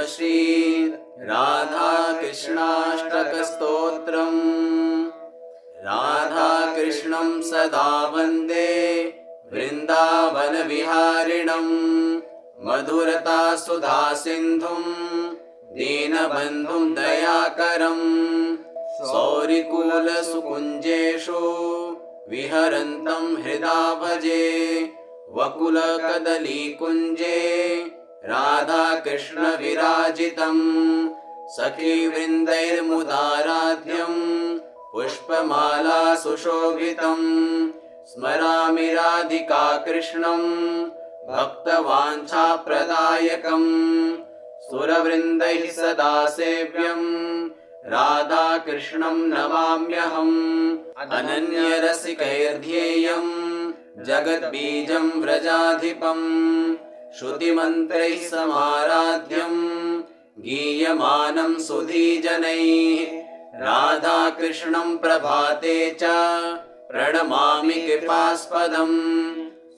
श्री राधा कृष्णाष्टकस्तोत्रम्। राधा कृष्णं सदा वन्दे वृन्दावनविहारिणम्। मधुरता सुधा सिन्धुं दीनबन्धुं दयाकरम्। सौरिकुलसुकुञ्जेषु विहरन्तं हृदा भजे। वकुलकदलीकुञ्जे राधाकृष्ण विराजितम्। सखीवृन्दैर्मुदाराध्यं पुष्पमाला सुशोभितम्। स्मरामि राधिका कृष्णं भक्तवाञ्छाप्रदायकम्। सुरवृन्दैः सदा सेव्यं राधाकृष्णं नमाम्यहम्। अनन्यरसिकैर्ध्येयं जगद्बीजं व्रजाधिपम्। श्रुतिमन्त्रैः समाराध्यं गीयमानं सुधीजनैः। राधाकृष्णं प्रभाते च प्रणमामि कृपास्पदम्।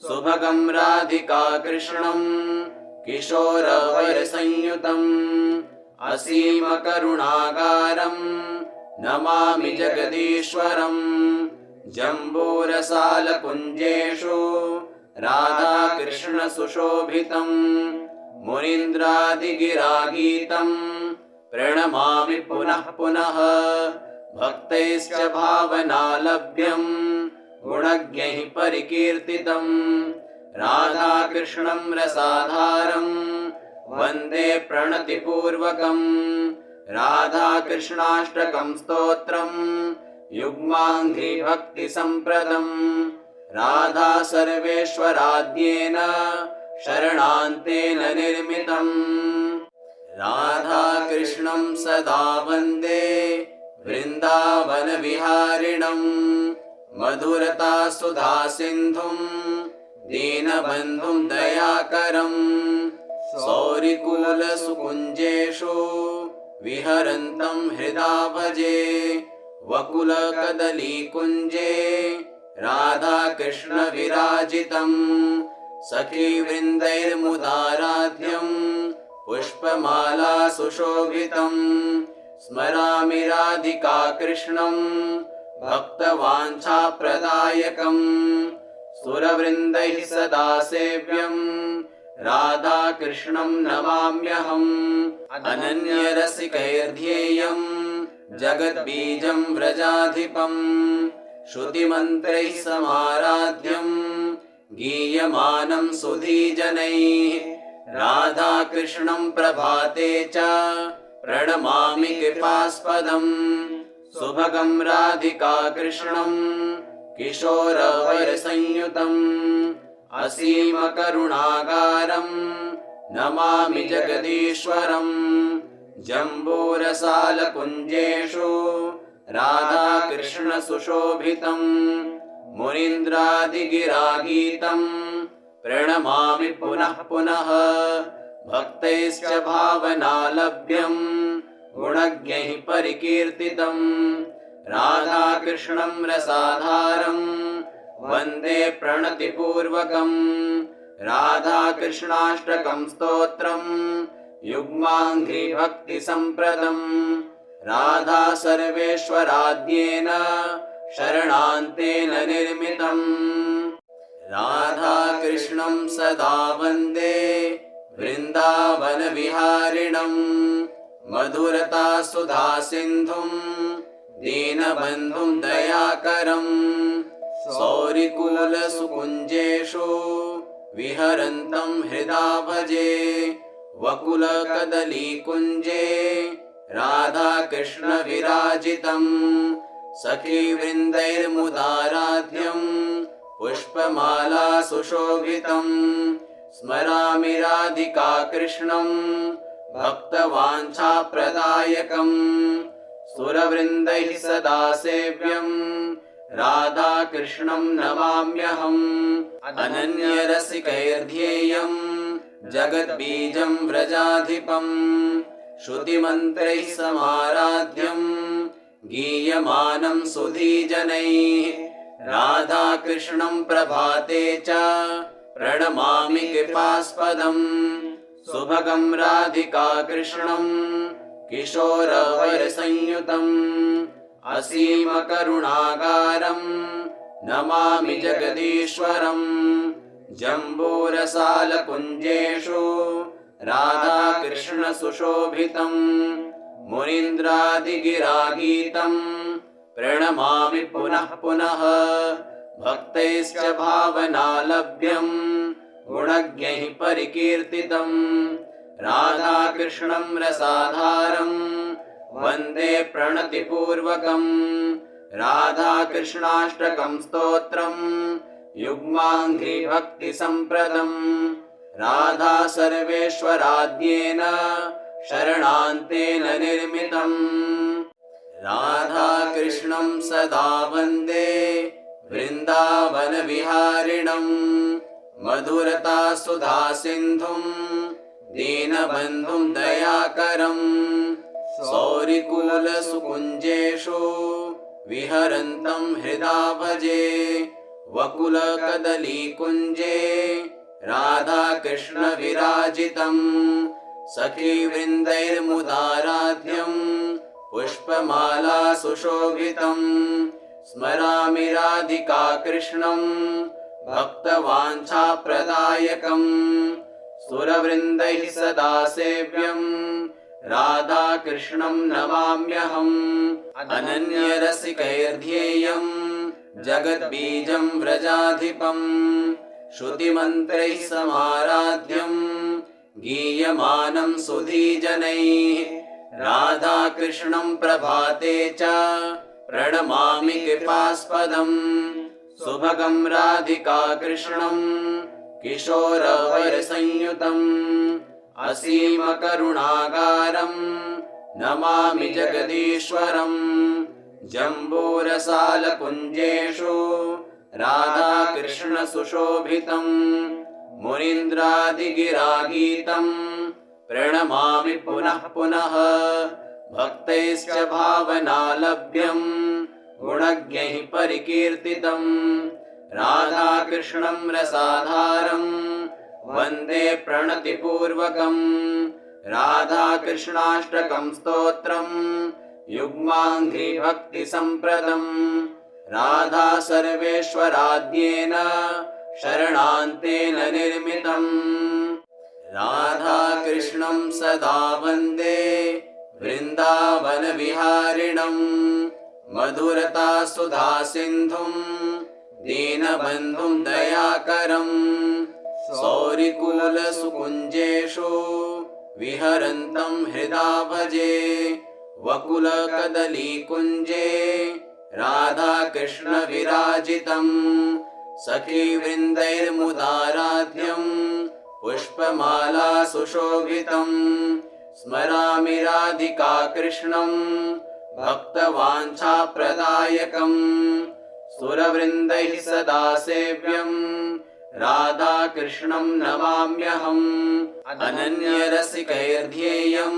सुभगं राधिका कृष्णं किशोरवरसंयुतम्। असीमकरुणागारं नमामि जगदीश्वरम्। जम्बूरसालकुञ्जेषु राधाकृष्ण सुशोभितम्। मुनीन्द्रादिगिरागीतं प्रणमामि पुनः पुनः। भक्तैश्च भावनालभ्यं गुणज्ञैः परिकीर्तितम्। राधाकृष्णं रसाधारं वन्दे प्रणतिपूर्वकम्। राधाकृष्णाष्टकं स्तोत्रम् युग्माङ्घ्रिभक्तिसम्प्रदम्। राधा सर्वेश्वराद्येन शरणान्तेन निर्मितम्। राधाकृष्णं सदा वन्दे वृन्दावनविहारिणम्। मधुरता सुधा सिन्धुं दीनबन्धुं दयाकरम्। सौरिकुलसुकुञ्जेषु विहरन्तं हृदा भजे। वकुलकदलीकुञ्जे राधाकृष्ण विराजितम्। सखीवृन्दैर्मुदाराध्यं पुष्पमाला सुशोभितम्। स्मरामि राधिका कृष्णं भक्तवाञ्छाप्रदायकम्। सुरवृन्दैः सदा सेव्यं राधाकृष्णं नमाम्यहम्। अनन्यरसिकैर्ध्येयं जगद्बीजं व्रजाधिपम्। श्रुतिमन्त्रैः समाराध्यं गीयमानं सुधीजनैः। राधाकृष्णं प्रभाते च प्रणमामि कृपास्पदम्। सुभगं राधिका कृष्णं किशोरवरसंयुतम्। असीमकरुणागारं नमामि जगदीश्वरम्। जम्बूरसालकुञ्जेषु राधाकृष्ण सुशोभितम्। मुनीन्द्रादिगिरागीतं प्रणमामि पुनः पुनः। भक्तैश्च भावनालभ्यं गुणज्ञैः परिकीर्तितम्। राधाकृष्णं रसाधारं वन्दे प्रणतिपूर्वकम्। राधाकृष्णाष्टकं स्तोत्रम् युग्माङ्घ्रिभक्तिसम्प्रदम्। राधा सर्वेश्वराद्येन शरणान्तेन निर्मितम्। राधाकृष्णं सदा वन्दे वृन्दावनविहारिणम्। मधुरता सुधा सिन्धुं दीनबन्धुं दयाकरम्। सौरिकुलसुकुञ्जेषु विहरन्तं हृदा भजे। वकुलकदलीकुञ्जे राधाकृष्ण विराजितम्। सखीवृन्दैर्मुदाराध्यं पुष्पमाला सुशोभितम्। स्मरामि राधिका कृष्णं भक्तवाञ्छाप्रदायकम्। सुरवृन्दैः सदा सेव्यं राधाकृष्णं नमाम्यहम्। अनन्यरसिकैर्ध्येयं जगद्बीजं व्रजाधिपम्। श्रुतिमन्त्रैः समाराध्यं गीयमानं सुधीजनैः। राधाकृष्णं प्रभाते च प्रणमामि कृपास्पदम्। सुभगं राधिका कृष्णं किशोरवरसंयुतम् असीमकरुणागारं नमामि जगदीश्वरम् जम्बूरसालकुञ्जेषु राधाकृष्णसुशोभितम् मुनीन्द्रादिगिरागीतं प्रणमामि पुनः पुनः भक्तैश्च भावनालभ्यं गुणज्ञैः परिकीर्तितम् राधाकृष्णं रसाधारं वन्दे प्रणतिपूर्वकम् राधाकृष्णाष्टकं स्तोत्रम् युग्माङ्घ्रिभक्तिसम्प्रदम् राधा सर्वेश्वराद्येन शरणान्तेन निर्मितम् राधाकृष्णं सदा वन्दे वृन्दावनविहारिणम् मधुरता सुधा सिन्धुं दीनबन्धुं दयाकरम् सौरिकुलसुकुञ्जेषु विहरन्तं हृदा भजे वकुलकदलीकुञ्जे राधाकृष्णविराजितम् सखीवृन्दैर्मुदाराध्यं पुष्पमाला सुशोभितम् स्मरामि राधिका कृष्णं भक्तवाञ्छाप्रदायकम् सुरवृन्दैः सदा सेव्यं राधाकृष्णं नमाम्यहम् अनन्यरसिकैर्ध्येयं जगद्बीजं व्रजाधिपम् श्रुतिमन्त्रैः समाराध्यं गीयमानं सुधीजनैः राधाकृष्णं प्रभाते च प्रणमामि कृपास्पदम् सुभगं राधिका कृष्णं किशोरवरसंयुतम् असीमकरुणागारं नमामि जगदीश्वरम् जम्बूरसालकुञ्जेषु राधाकृष्णसुशोभितम् मुनीन्द्रादिगिरागीतं प्रणमामि पुनः पुनः भक्तैश्च भावनालभ्यं गुणज्ञैः परिकीर्तितम् राधाकृष्णं रसाधारं वन्दे प्रणतिपूर्वकम् राधाकृष्णाष्टकं स्तोत्रम् युग्माङ्घ्रिभक्तिसम्प्रदम् राधा सर्वेश्वराद्येन शरणान्तेन निर्मितम् राधाकृष्णं सदा वन्दे वृन्दावनविहारिणम् मधुरता सुधा सिन्धुं दीनबन्धुं दयाकरम् सौरिकुलसुकुञ्जेषु विहरन्तं हृदा भजे वकुलकदलीकुञ्जे राधाकृष्णविराजितम् सखीवृन्दैर्मुदाराध्यं पुष्पमाला सुशोभितम् स्मरामि राधिका कृष्णं भक्तवाञ्छाप्रदायकम् सुरवृन्दैः सदा सेव्यं राधाकृष्णं नमाम्यहम् अनन्यरसिकैर्ध्येयं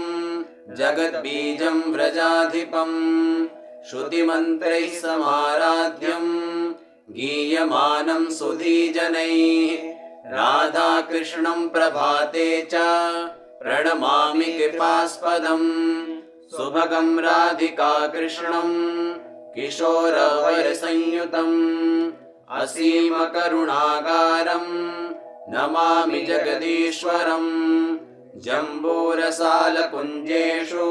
जगद्बीजं व्रजाधिपम् श्रुतिमन्त्रैः समाराध्यं गीयमानं सुधीजनैः राधाकृष्णं प्रभाते च प्रणमामि कृपास्पदम् सुभगं राधिका कृष्णं किशोरवरसंयुतम् असीमकरुणागारं नमामि जगदीश्वरम् जम्बूरसालकुञ्जेषु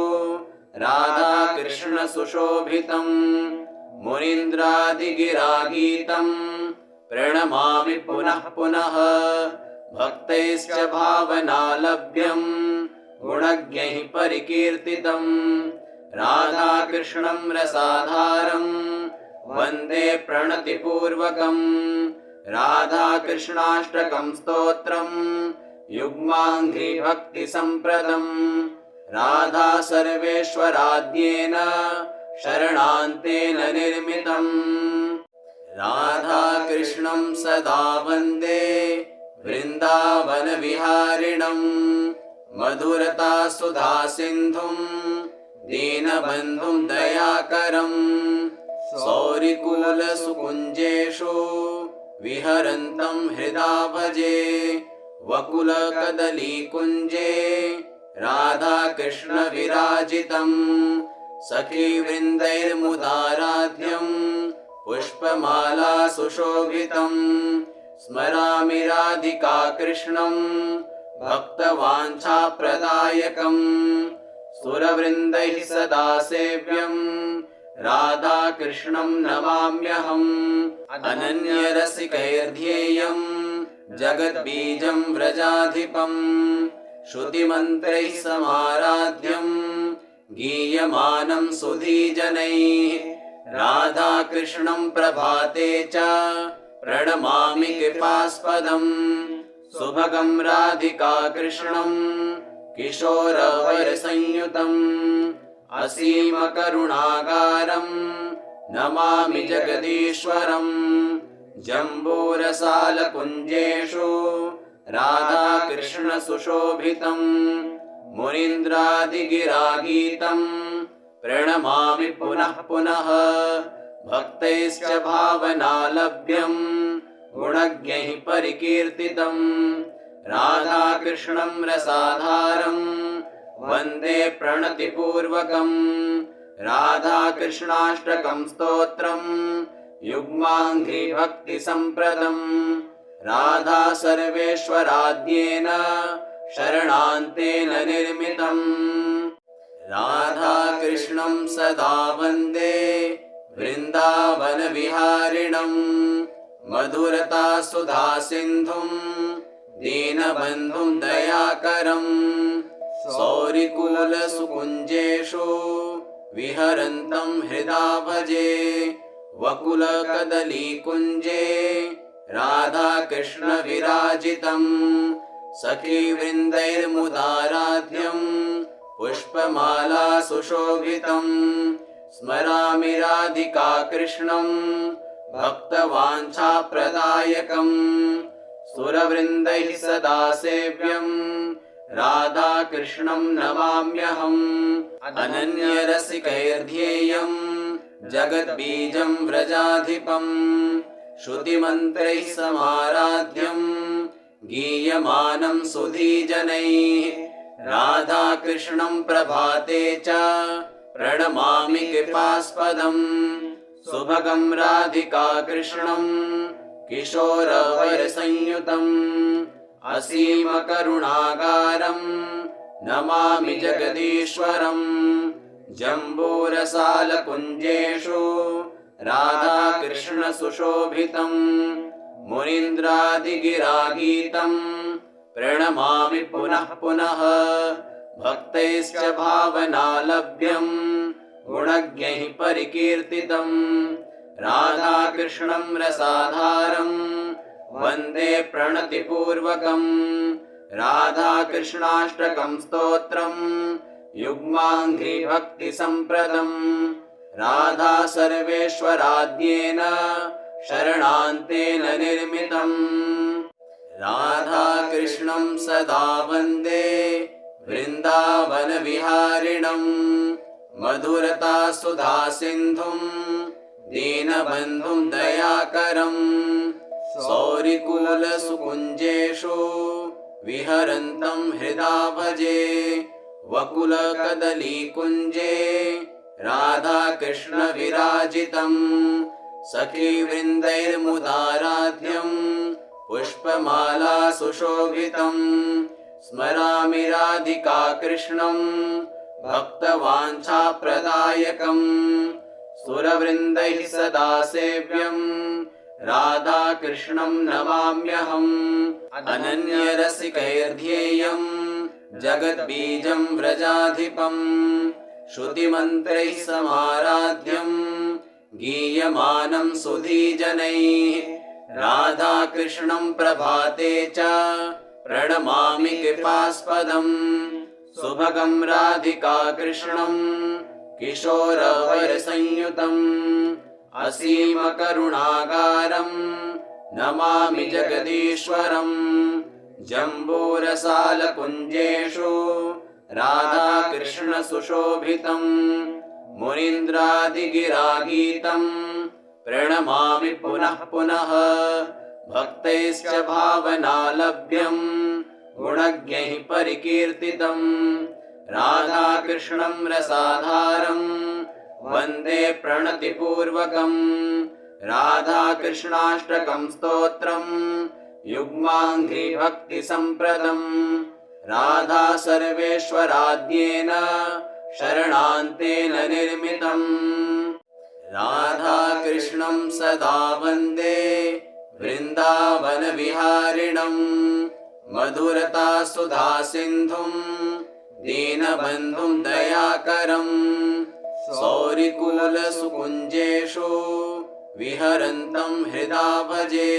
राधाकृष्णसुशोभितम् मुनीन्द्रादिगिरागीतं प्रणमामि पुनः पुनः भक्तैश्च भावनालभ्यं गुणज्ञैः परिकीर्तितम् राधाकृष्णं रसाधारं वन्दे प्रणतिपूर्वकम् राधाकृष्णाष्टकं स्तोत्रम् युग्माङ्घ्रिभक्तिसम्प्रदम् राधा सर्वेश्वराद्येन शरणान्तेन निर्मितम् राधाकृष्णं सदा वन्दे वृन्दावनविहारिणम् मधुरता सुधा सिन्धुं दीनबन्धुं दयाकरम् सौरिकुलसुकुञ्जेषु विहरन्तं हृदा भजे वकुलकदलीकुञ्जे राधाकृष्णविराजितम् सखीवृन्दैर्मुदाराध्यम् पुष्पमाला सुशोभितम् स्मरामि राधिका कृष्णम् भक्तवाञ्छाप्रदायकम् सुरवृन्दैः सदा सेव्यम् राधाकृष्णं नमाम्यहम् अनन्यरसिकैर्ध्येयम् जगद्बीजं व्रजाधिपम् श्रुतिमन्त्रैः समाराध्यम् गीयमानं सुधीजनैः राधाकृष्णं प्रभाते च प्रणमामि कृपास्पदम् सुभगं राधिका कृष्णम् किशोरवरसंयुतम् असीमकरुणागारम् नमामि जगदीश्वरम् जम्बूरसालकुञ्जेषु राधाकृष्णसुशोभितम् मुनीन्द्रादिगिरागीतम् प्रणमामि पुनः पुनः भक्तैश्च भावनालभ्यम् गुणज्ञैः परिकीर्तितम् राधाकृष्णं रसाधारम् वन्दे प्रणतिपूर्वकम् राधाकृष्णाष्टकं स्तोत्रम् युग्माङ्घ्रिभक्तिसम्प्रदम् राधा सर्वेश्वराद्येन शरणान्तेन निर्मितम् राधाकृष्णं सदा वन्दे वृन्दावनविहारिणम् मधुरता सुधा सिन्धुम् दीनबन्धुं दयाकरम् सौरिकूलसुकुञ्जेषु विहरन्तं हृदा भजे वकुलकदलीकुञ्जे राधाकृष्णविराजितम् सखीवृन्दैर्मुदाराध्यम् पुष्पमाला सुशोभितम् स्मरामि राधिका कृष्णम् भक्तवाञ्छाप्रदायकम् सुरवृन्दैः सदा सेव्यम् राधाकृष्णं नमाम्यहम् अनन्यरसिकैर्ध्येयम् जगद्बीजं व्रजाधिपम् श्रुतिमन्त्रैः समाराध्यम् गीयमानं सुधीजनैः राधाकृष्णं प्रभाते च प्रणमामि कृपास्पदम् सुभगं राधिका कृष्णम् किशोरवरसंयुतम् असीमकरुणागारम् नमामि जगदीश्वरम् जम्बूरसालकुञ्जेषु राधाकृष्णसुशोभितम् मुनीन्द्रादिगिरागीतम् प्रणमामि पुनः पुनः भक्तैश्च भावनालभ्यम् गुणज्ञैः परिकीर्तितम् राधाकृष्णं रसाधारम् वन्दे प्रणतिपूर्वकम् राधाकृष्णाष्टकं स्तोत्रम् युग्माङ्घ्रिभक्तिसम्प्रदम् राधा सर्वेश्वराद्येन शरणान्तेन निर्मितम् राधाकृष्णं सदा वन्दे वृन्दावनविहारिणम् मधुरता सुधा सिन्धुम् दीनबन्धुं दयाकरम् सौरिकूलसुकुञ्जेषु विहरन्तं हृदा भजे वकुलकदलीकुञ्जे राधाकृष्णविराजितम् सखीवृन्दैर्मुदाराध्यम् पुष्पमाला सुशोभितम् स्मरामि राधिका कृष्णम् भक्तवाञ्छाप्रदायकम् सुरवृन्दैः सदा सेव्यम् राधाकृष्णं नमाम्यहम् अनन्यरसिकैर्ध्येयम् जगद्बीजं व्रजाधिपम् श्रुतिमन्त्रैः समाराध्यम् गीयमानं सुधीजनैः राधाकृष्णं प्रभाते च प्रणमामि कृपास्पदम् सुभगं राधिका कृष्णम् किशोरवरसंयुतम् असीमकरुणागारम् नमामि जगदीश्वरम् जम्बूरसालकुञ्जेषु राधाकृष्णसुशोभितम् मुनीन्द्रादिगिरागीतम् प्रणमामि पुनः पुनः भक्तैश्च भावनालभ्यम् गुणज्ञैः परिकीर्तितम् राधाकृष्णं रसाधारम् वन्दे प्रणतिपूर्वकम् राधाकृष्णाष्टकं स्तोत्रम् युग्माङ्घ्रिभक्तिसम्प्रदम् राधा सर्वेश्वराद्येन शरणान्तेन निर्मितम् राधाकृष्णं सदा वन्दे वृन्दावनविहारिणम् मधुरता सुधा सिन्धुम् दीनबन्धुं दयाकरम् सौरिकुलसुकुञ्जेषु विहरन्तं हृदा भजे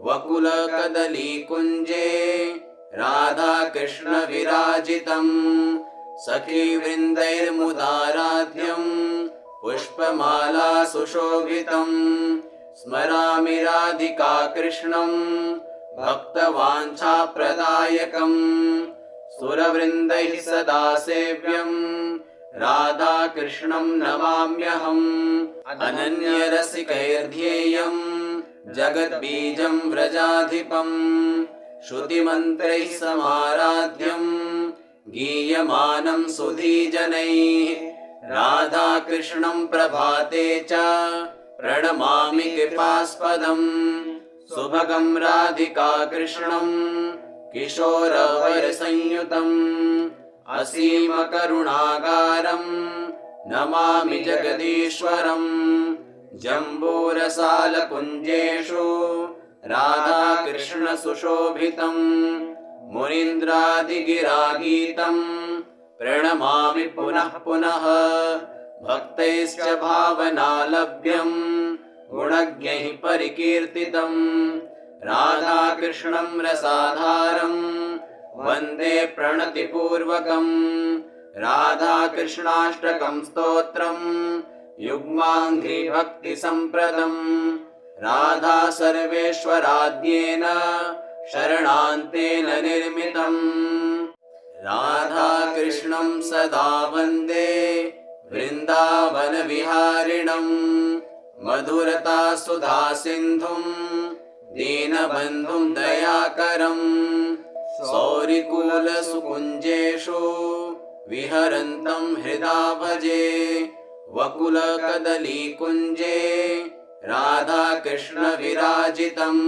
वकुलकदलीकुञ्जे राधाकृष्णविराजितम् सखीवृन्दैर्मुदाराध्यम् पुष्पमाला सुशोभितम् स्मरामि राधिका कृष्णम् भक्तवाञ्छाप्रदायकम् सुरवृन्दैः सदा सेव्यम् राधाकृष्णं नमाम्यहम् अनन्यरसिकैर्ध्येयम् जगद्बीजं व्रजाधिपम् श्रुतिमन्त्रैः समाराध्यम् गीयमानं सुधीजनैः राधाकृष्णं प्रभाते च प्रणमामि कृपास्पदम् सुभगं राधिका कृष्णं किशोरवरसंयुतम् असीमकरुणागारम् नमामि जगदीश्वरम् जम्बूरसालकुञ्जेषु राधाकृष्णसुशोभितम् मुनीन्द्रादिगिरागीतम् प्रणमामि पुनः पुनः भक्तैश्च भावनालभ्यम् गुणज्ञैः परिकीर्तितम् राधाकृष्णं रसाधारम् वन्दे प्रणतिपूर्वकम् राधाकृष्णाष्टकं स्तोत्रम् युग्माङ्घ्रिभक्तिसम्प्रदम् राधा सर्वेश्वराद्येन शरणान्तेन निर्मितम् राधाकृष्णं सदा वन्दे वृन्दावनविहारिणम् मधुरता सुधा सिन्धुम् दीनबन्धुं दयाकरम् सौरिकुलसुकुञ्जेषु विहरन्तं हृदा भजे वकुलकदलीकुञ्जे राधाकृष्णविराजितम्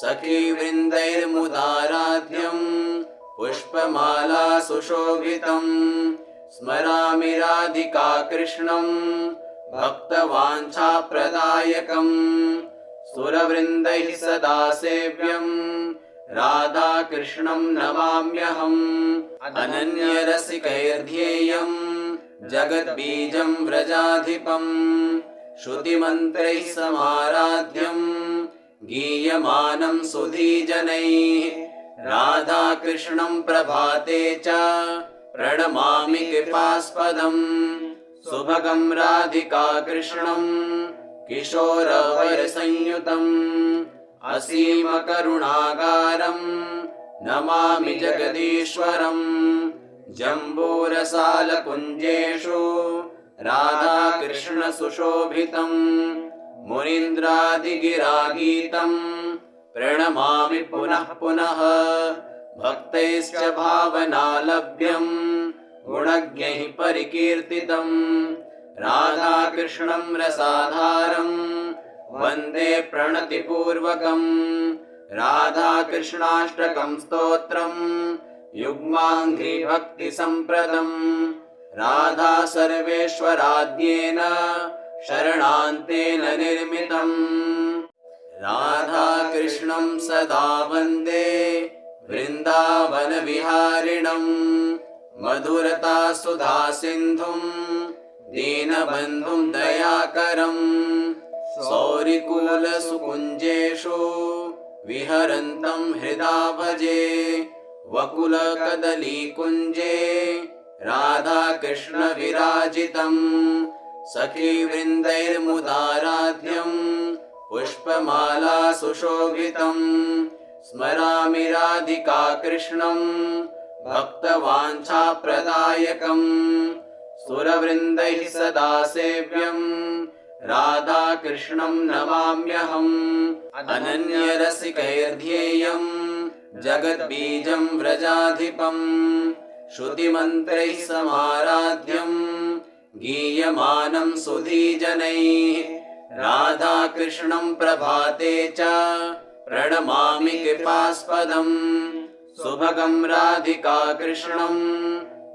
सखीवृन्दैर्मुदाराध्यम् पुष्पमाला सुशोभितम् स्मरामि राधिका कृष्णम् भक्तवाञ्छाप्रदायकम् सुरवृन्दैः सदा सेव्यम् राधाकृष्णं नमाम्यहम् अनन्यरसिकैर्ध्येयम् जगद्बीजं व्रजाधिपम् श्रुतिमन्त्रैः समाराध्यम् गीयमानं सुधीजनैः राधाकृष्णं प्रभाते च प्रणमामि कृपास्पदम् सुभगं राधिका कृष्णं किशोरवरसंयुतम् असीमकरुणागारम् नमामि जगदीश्वरम् जम्बूरसालकुञ्जेषु राधाकृष्णसुशोभितम् मुनीन्द्रादिगिरागीतम् प्रणमामि पुनः पुनः भक्तैश्च भावनालभ्यम् गुणज्ञैः परिकीर्तितम् राधाकृष्णं रसाधारम् वन्दे प्रणतिपूर्वकम् राधाकृष्णाष्टकं स्तोत्रम् युग्माङ्घ्रिभक्तिसम्प्रदम् राधा सर्वेश्वराद्येन शरणान्तेन निर्मितम् राधाकृष्णं सदा वन्दे वृन्दावनविहारिणम् मधुरता सुधा सिन्धुम् दीनबन्धुं दयाकरम् सौरिकुलसुकुञ्जेषु विहरन्तं हृदा भजे वकुलकदलीकुञ्जे राधाकृष्णविराजितम् सखीवृन्दैर्मुदाराध्यम् पुष्पमाला सुशोभितम् स्मरामि राधिका कृष्णम् भक्तवाञ्छाप्रदायकम् सुरवृन्दैः सदा सेव्यम् राधाकृष्णं नमाम्यहम् अनन्यरसिकैर्ध्येयम् जगद्बीजं व्रजाधिपम् श्रुतिमन्त्रैः समाराध्यं गीयमानं सुधीजनैः राधाकृष्णं प्रभाते च प्रणमामि कृपास्पदम् सुभगं राधिका कृष्णं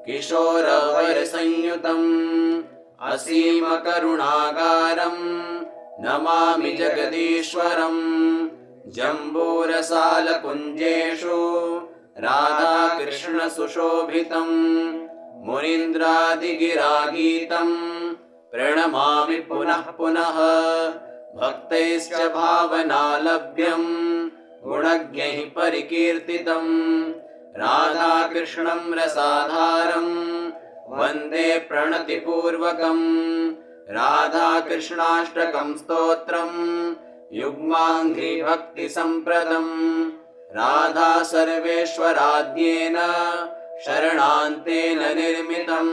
किशोरवरसंयुतम् असीमकरुणागारं नमामि जगदीश्वरम् जम्बूरसालकुञ्जेषु राधाकृष्णसुशोभितम् मुनीन्द्रादिगिरागीतं प्रणमामि पुनः पुनः भक्तैश्च भावनालभ्यं गुणज्ञैः परिकीर्तितं राधाकृष्णं रसाधारं वन्दे प्रणतिपूर्वकं राधाकृष्णाष्टकं स्तोत्रं युग्माङ्घ्रि भक्तिसम्प्रदं राधा सर्वेश्वराद्येन शरणान्तेन निर्मितम्